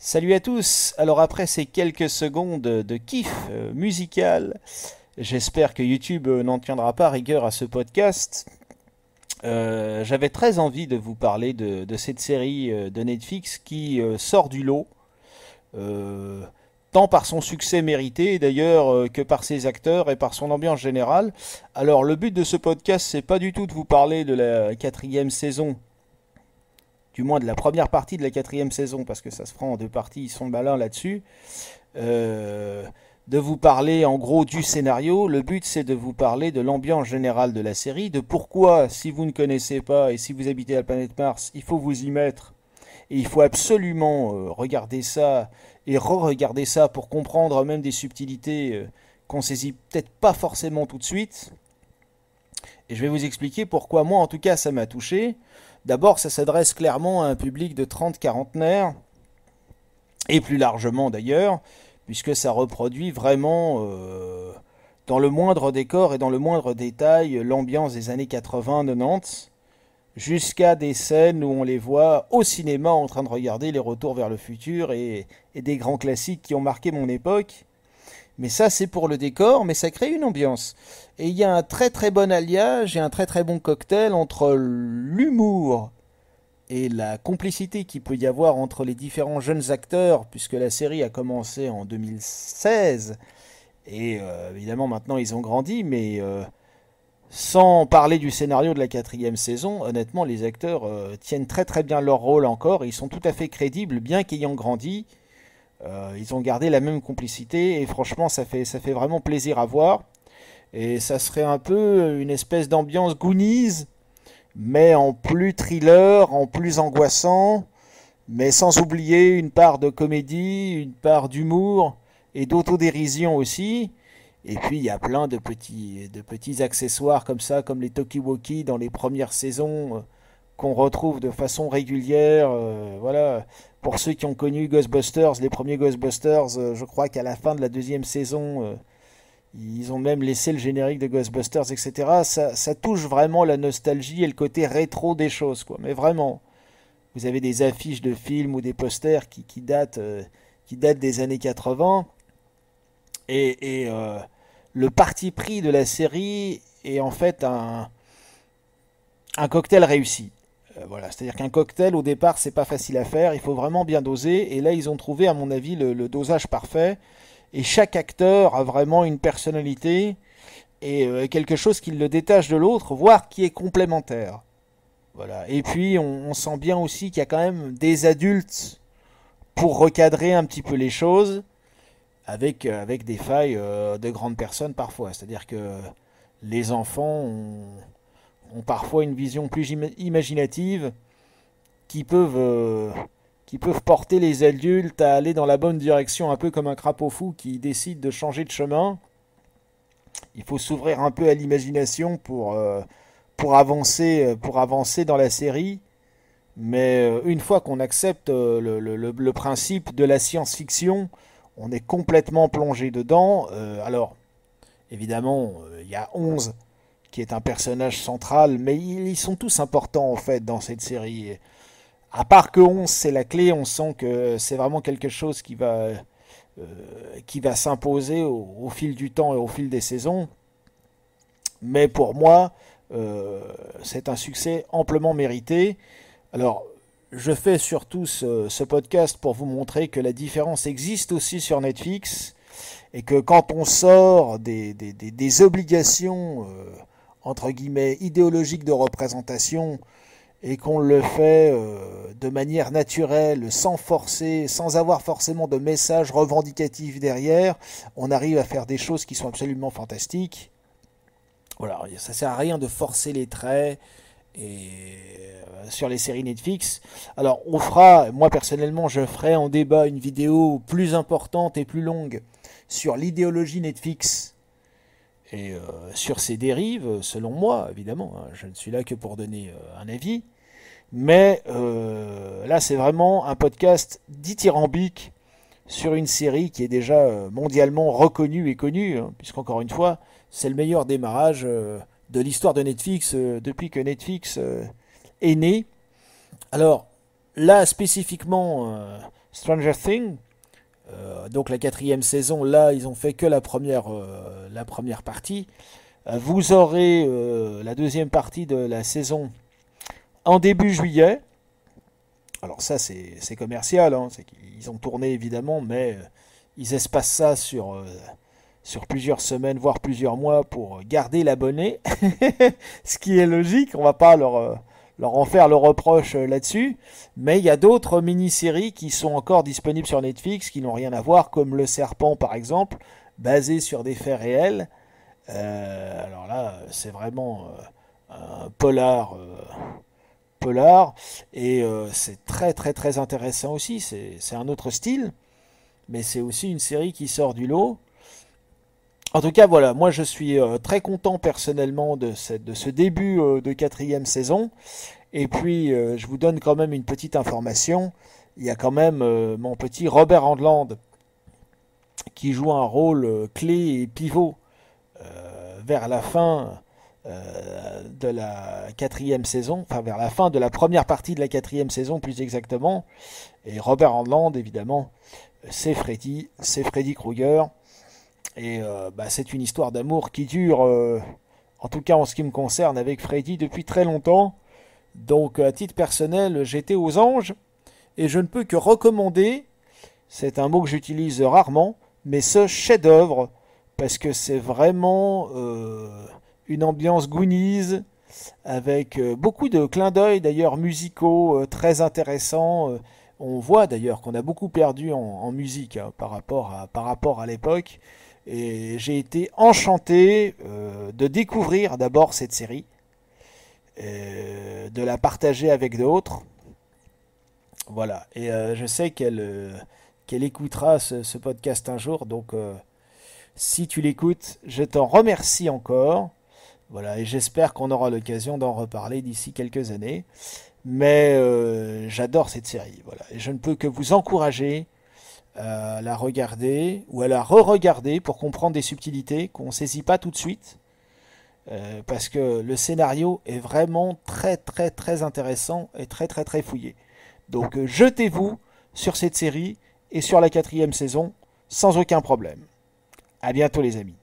Salut à tous. Alors après ces quelques secondes de kiff musical, j'espère que YouTube n'en tiendra pas rigueur à ce podcast. J'avais très envie de vous parler de cette série de Netflix qui sort du lot, euh, tant par son succès mérité d'ailleurs que par ses acteurs et par son ambiance générale. Alors le but de ce podcast, c'est pas du tout de vous parler de la quatrième saison, du moins de la première partie de la quatrième saison, parce que ça se fera en deux parties, ils sont malins là-dessus. Euh, de vous parler en gros du scénario. Le but c'est de vous parler de l'ambiance générale de la série, de pourquoi, si vous ne connaissez pas et si vous habitez la planète Mars, il faut vous y mettre. Et il faut absolument regarder ça et re-regarder ça pour comprendre même des subtilités qu'on saisit peut-être pas forcément tout de suite. Et je vais vous expliquer pourquoi moi en tout cas ça m'a touché. D'abord, ça s'adresse clairement à un public de 30 quarantenaires, et plus largement d'ailleurs, puisque ça reproduit vraiment, dans le moindre décor et dans le moindre détail, l'ambiance des années 80-90, jusqu'à des scènes où on les voit au cinéma en train de regarder les retours vers le futur et des grands classiques qui ont marqué mon époque. Mais ça, c'est pour le décor, mais ça crée une ambiance. Et il y a un très très bon alliage et un très très bon cocktail entre l'humour et la complicité qu'il peut y avoir entre les différents jeunes acteurs, puisque la série a commencé en 2016, et évidemment maintenant ils ont grandi, mais sans parler du scénario de la quatrième saison, honnêtement les acteurs tiennent très très bien leur rôle encore, et ils sont tout à fait crédibles, bien qu'ayant grandi, ils ont gardé la même complicité, et franchement ça fait vraiment plaisir à voir, et ça serait un peu une espèce d'ambiance Goonies, mais en plus thriller, en plus angoissant, mais sans oublier une part de comédie, une part d'humour et d'autodérision aussi. Et puis il y a plein de petits accessoires comme ça, comme les Talkie-Walkie dans les premières saisons, qu'on retrouve de façon régulière. Voilà. Pour ceux qui ont connu Ghostbusters, les premiers Ghostbusters, je crois qu'à la fin de la deuxième saison, ils ont même laissé le générique de Ghostbusters, etc. Ça touche vraiment la nostalgie et le côté rétro des choses, quoi. Mais vraiment, vous avez des affiches de films ou des posters qui datent des années 80. Et le parti pris de la série est en fait un cocktail réussi. Voilà, c'est-à-dire qu'un cocktail au départ c'est pas facile à faire, il faut vraiment bien doser. Et là ils ont trouvé à mon avis le dosage parfait. Et chaque acteur a vraiment une personnalité et quelque chose qui le détache de l'autre, voire qui est complémentaire. Voilà. Et puis on sent bien aussi qu'il y a quand même des adultes pour recadrer un petit peu les choses, avec des failles de grandes personnes parfois. C'est-à-dire que les enfants ont parfois une vision plus imaginative qui peuvent, euh, qui peuvent porter les adultes à aller dans la bonne direction, un peu comme un crapaud fou qui décide de changer de chemin. Il faut s'ouvrir un peu à l'imagination pour avancer dans la série. Mais une fois qu'on accepte le principe de la science-fiction, on est complètement plongé dedans. Alors, évidemment, il y a 11 qui est un personnage central, mais ils sont tous importants en fait dans cette série. À part que 11 c'est la clé, on sent que c'est vraiment quelque chose qui va s'imposer au fil du temps et au fil des saisons. Mais pour moi, c'est un succès amplement mérité. Alors, je fais surtout ce podcast pour vous montrer que la différence existe aussi sur Netflix et que quand on sort des obligations, entre guillemets, idéologiques de représentation et qu'on le fait de manière naturelle, sans forcer, sans avoir forcément de message revendicatif derrière, on arrive à faire des choses qui sont absolument fantastiques. Voilà, ça sert à rien de forcer les traits et sur les séries Netflix. Alors on fera, moi personnellement je ferai en débat une vidéo plus importante et plus longue sur l'idéologie Netflix et sur ses dérives, selon moi évidemment, hein, je ne suis là que pour donner un avis, mais là c'est vraiment un podcast dithyrambique sur une série qui est déjà mondialement reconnue et connue, hein, puisqu'encore une fois, c'est le meilleur démarrage de l'histoire de Netflix depuis que Netflix est né. Alors, là, spécifiquement, Stranger Things. Donc la quatrième saison, là, ils ont fait que la première partie. Vous aurez la deuxième partie de la saison en début juillet. Alors ça, c'est commercial, hein, c'est qu'ils ont tourné évidemment, mais ils espacent ça sur plusieurs semaines, voire plusieurs mois pour garder l'abonné. Ce qui est logique, on va pas leur en faire le reproche là-dessus. Mais il y a d'autres mini-séries qui sont encore disponibles sur Netflix, qui n'ont rien à voir, comme Le Serpent par exemple, basé sur des faits réels. Alors là, c'est vraiment un polar, et c'est très très très intéressant aussi. C'est un autre style, mais c'est aussi une série qui sort du lot. En tout cas, voilà, moi je suis très content personnellement de ce début de quatrième saison. Et puis, je vous donne quand même une petite information. Il y a quand même mon petit Robert Englund qui joue un rôle clé et pivot vers la fin de la quatrième saison, enfin vers la fin de la première partie de la quatrième saison plus exactement. Et Robert Englund, évidemment, c'est Freddy Krueger. Et c'est une histoire d'amour qui dure, en tout cas en ce qui me concerne, avec Freddy depuis très longtemps. Donc à titre personnel, j'étais aux anges et je ne peux que recommander, c'est un mot que j'utilise rarement, mais ce chef-d'œuvre, parce que c'est vraiment une ambiance Goonies, avec beaucoup de clins d'œil d'ailleurs musicaux très intéressants. On voit d'ailleurs qu'on a beaucoup perdu en musique hein, par rapport à l'époque. Et j'ai été enchanté de découvrir d'abord cette série, de la partager avec d'autres. Voilà. Et je sais qu'elle écoutera ce podcast un jour. Donc si tu l'écoutes, je t'en remercie encore. Voilà. Et j'espère qu'on aura l'occasion d'en reparler d'ici quelques années. Mais j'adore cette série. Voilà. Et je ne peux que vous encourager à la regarder ou à la re-regarder pour comprendre des subtilités qu'on ne saisit pas tout de suite. Parce que le scénario est vraiment très très très intéressant et très très très fouillé. Donc jetez-vous sur cette série et sur la quatrième saison sans aucun problème. À bientôt les amis.